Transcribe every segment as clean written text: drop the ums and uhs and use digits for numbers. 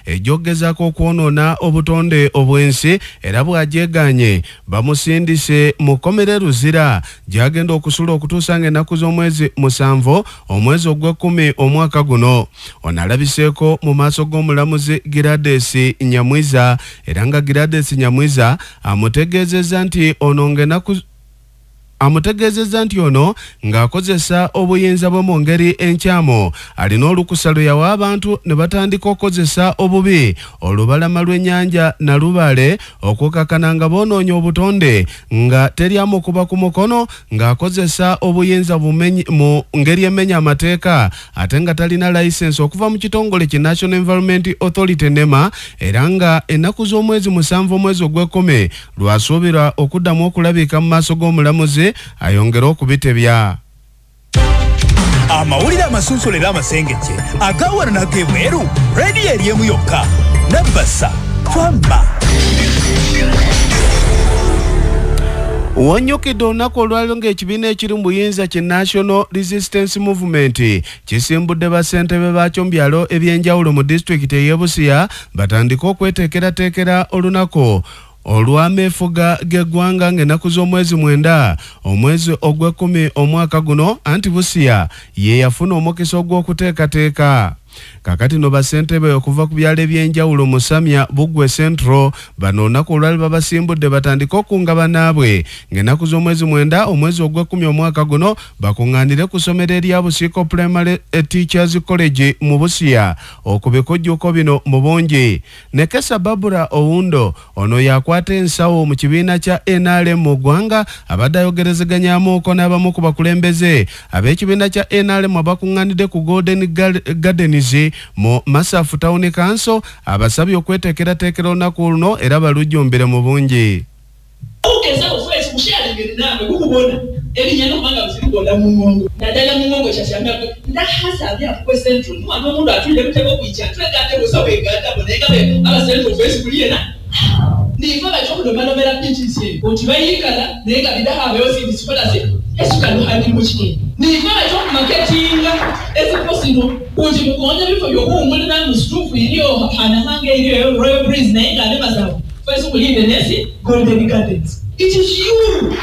ejjogezaako okwonoona obutonde obw'ensi era bw'ajeeganye bamusindise mu kkomera Luzira gy'agenda okusula okutuusa ng'ennaku z'omwezi 7 omwezi ogw'Ekkumi omwaka guno. Ono alabiseeko mu maaso g'omulamuzi Gladys Nyamwiza era nga Gladys Nyamwiza amutegeezezza nti ono ng'akozesa obuyinza bwe mu ngeri enkyamu alina olukusa lwe yawa abantu ne batandika okukozesa obubi olubalama lw'ennyanja Nalubale okukakana nga boonoonya obutonde nga teri amukuba ku mukono ng'akozesa obuyinza mu ngeri emenya amateeka ate nga talina layisensi okuva mu kitongole ki National Environment Authority NEMA era nga ennaku z'omwezi 7 omwezi ogw'Ekkumi lwasuubirwa okuddamu okulabika mu maaso g'omulamuzi ayongera okubitebya. Amawulire amasunsulera amasengejje agawana n'ag'ebweru rediyo eriemu yokka Nabbasa twamba. Wanyukidde olunaku olwaliro ng'ekibiina ekiri mu buyinza ki National Resistance Movement kisimbudde bassentebe baakyo mu byalo eby'enjawulo mu disitulikiti ey'e Busia batandika okweteekerateekera olunaku olw'ameefuga g'eggwanga ng'ennaku z'omwezi 9 omwezi ogw'Ekkumi omwaka guno anti Busia ye yafuna omukisa ogw'okuteekateeka. Kakati no bassentebe okuva ku byalo eby'enjawulo mu Samya Bugwe Central bano olunaku olwali babasimbudde batandika okunga bannaabwe ng'ennaku z'omwezi 9 omwezi ogw'Ekkumi omwaka guno bakuŋŋaanire ku ssomero erya Busiko Primary Teachers College mu Busia okubikujjuko bino mu bungi. Nekesa Babura Owundo ono yakwata ensawo mu kibiina kya NRM mu ggwanga abadde ayogerezeganyaamuuko n'abamu ku bakulembeze ab'ekibiina kya NRM abakuŋŋaanidde ku Golden Gardens mu Masafu Town Council abasabye okweteekerateekera olunaku luno era balujjumbire mu bungi. It is you.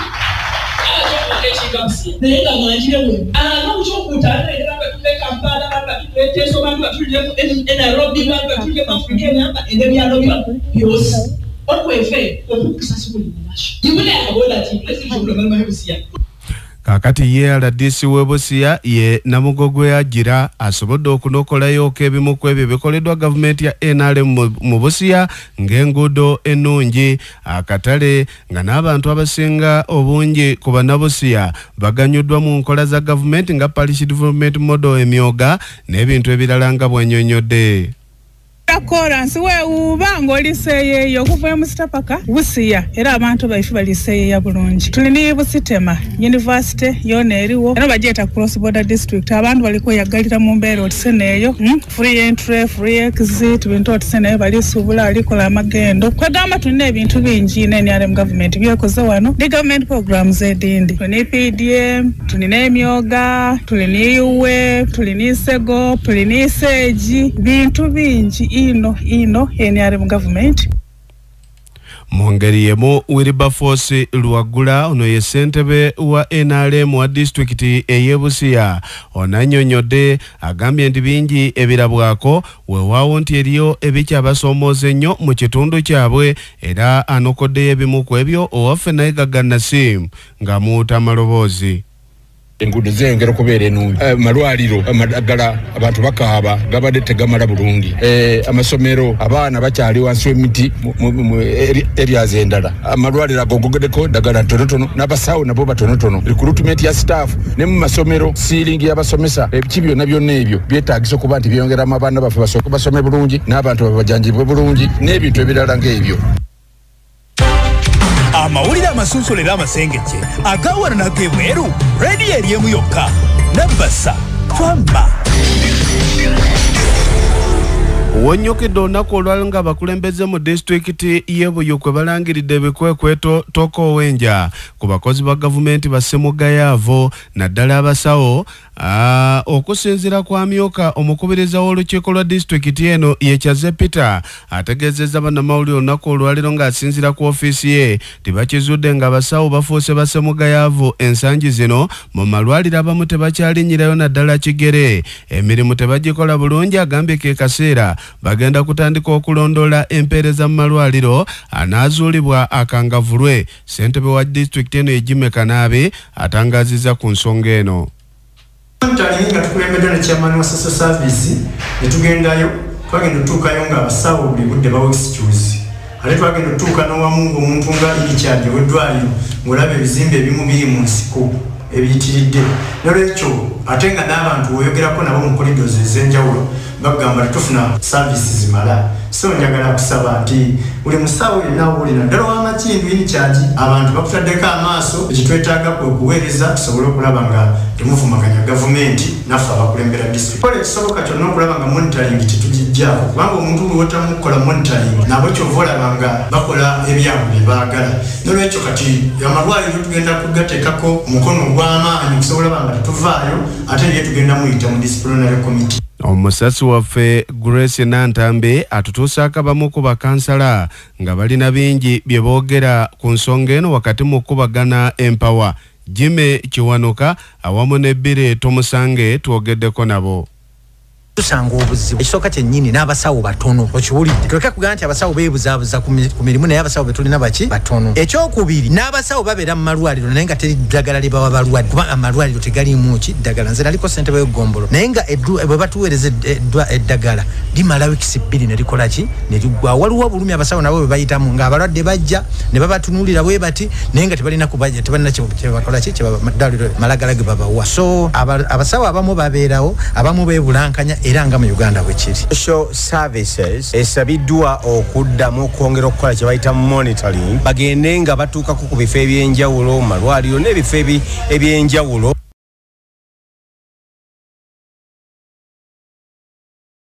Kakati ye RDC w'e Busia ye Namugogwe Agira asobodde okunokolayo ebimu ku ebyo bikoleddwa gavumenti ya NRM mu Busia ng'enguudo ennungi akatale nga n'abantu abasinga obungi ku bannabusia baganyuddwa mu nkola za gavumenti nga Parish Development Model emyoga n'ebintu ebirala nga bw'annyonnyodde. Koransi weewuuba ng'oliseeyeeyo okuva mu Sitapaka Busia era abantu baife baliseeyeeya bulungi. Tulina Busitema University yona eriwo era bagyeta Cross Border District abantu balikweyagalira mu mbeera otiseneeyo free entry free exit bintu otiseneeyo balisuubula alikola amagendo kwegamba tulina ebintu bingi n'NRM government byekoze wano ne government programs edindi tulina PDM tulina emyoga tulina UWE tulina Isego tulina Iseegi bintu bingi ino NRM government. Mu ngeri yemu Wilberforce Lwagula ono ye ssentebe wa NRM wa disitulikiti ey'e Busia ono annyonnyodde agambye nti bingi ebirabwako weewaawo nti eriyo ebikyabasoomooza ennyo mu kitundu kyabwe era anokoddeyo ebimu ku ebyo owaffe Nayigaga Nasim ng'amuwuta amaloboozi. Enguudo zengera okubeera ennungi malwaliro amadagala abantu bakaaba gabadde tegamala bulungi amasomero abaana bakyali wansi w'emiti mu areas endala amalwaliro ago gogeddeko ddagala ntonotono n'abasawo nabo batonotono recruitment ya staff ne mu masomero siiringi y'abasomesa ebiki byonna byonna ebyo byetaagisa okuba nti byongeramu abaana baffe basooke basome bulungi n'abantu babajanjibwe bulungi n'ebintu ebirala ng'ebyo. Amawulire amasunsulera amasengejje agawana n'ag'ebweru rediyo eriemu yokka Nabbasa twamba. Wonyokidde olunaku olwali nga abakulembeze mu disitulikiti y'e Buyu kwe balangiridde ebikwekweto tokoowenja ku bakozi ba gavumenti ba Ssemugayaavu naddala abasawo okusinziira kwa Amyuka omukubiriza w'olukiiko lwa disitulikiti eno ye Kyaze Peter ategeezezza bannamawulire olunaku olwaliro ng'asinziira ku ofiisi ye tibakizudde nga abasawo bafuuse ba Ssemugayaavu ensangi zino mu malwaliro abamu tebakyalinyirayo naddala kigere emirimu tebagikola bulungi agambye ke kaseera bagenda kutandika okulondoola empeereza mu malwaliro anaazuulibwa akangavulwe. Ssentebe wa disitulikiti eno Ejime Kanaabe atangaazizza ku nsonga eno. Nga tukulembedde ne chairman wa social service netugendayo twagenda otuukayo nga abasawo buli budde bawa excuse ate twagenda otuuka n'owamu ng'omuntu nga ilikyadde w'eddwaliro ng'olaba ebizimbe ebimu biri mu nsiko ebiyitiridde nolwekyo ate nga n'abantu weyogerako nabo mu corridors ez'enjawulo bagamba tetufuna services zimala. So njagala kusaba nti buli musawo yenna owulira ddala w'amakindu ilikyadi abantu bakutaddeko amaaso ekitwetaaga kwe kuweereza tusobole okulaba nga temuvumaganya gavumenti naffe abakulembera disitulikiti. Kola ekisoboka kyonna okulaba nga monitoring tetugijjaako kubanga omuntu bwe wotamukola monitoring nabo kyova olaba nga bakola ebyago bye baagala. Nolwekyo kati amalwaliro tugenda kugateekako omukono ogw'amaanyi okusobola olaba nga tetuvaayo ate naye tugenda muyita mu disciplinary committee. Omusasi waffe Grace Nantambe atutuusaako abamu ku bakansala nga balina bingi bye boogera ku nsonga eno wakati mu kubagana empawa. Jime Kiwanuka awamu ne Bire Tomusange twogeddeko nabo. Tusanga obuzibu ekisooka kyennyini n'abasawo batono okiwulidde tuleka kugamba nti abasawo beebuzaabuza ku mirimu naye abasawo betulina baki batono. Ekyokubiri n'abasawo babeera mu malwaliro naye nga teri ddagala lye bawa balwadde kuba amalwaliro tegaliimu ki ddagala. Nze naliko ssentebe w'eggombolo naye nga bwe batuweereza eddagala limala wiikisi 2 ne likola ki ne liggwa. Waliwo obulumi abasawo nabo bwe bayitamu ng'abalwadde bajja ne babatunuulira bwe bati naye nga tebalina kyebakola ki kyebamalwaliro malagala ge babawa. So abasawo abamu babeerawo abamu beebulankanya era nga mu Uganda bwe kiri. Social services esabiddwa okuddamu okwongera okukola kye bayita monitoring bagende nga batuukako ku bifo ebyenjawulo malwaliro n'ebifo ebyenjawulo.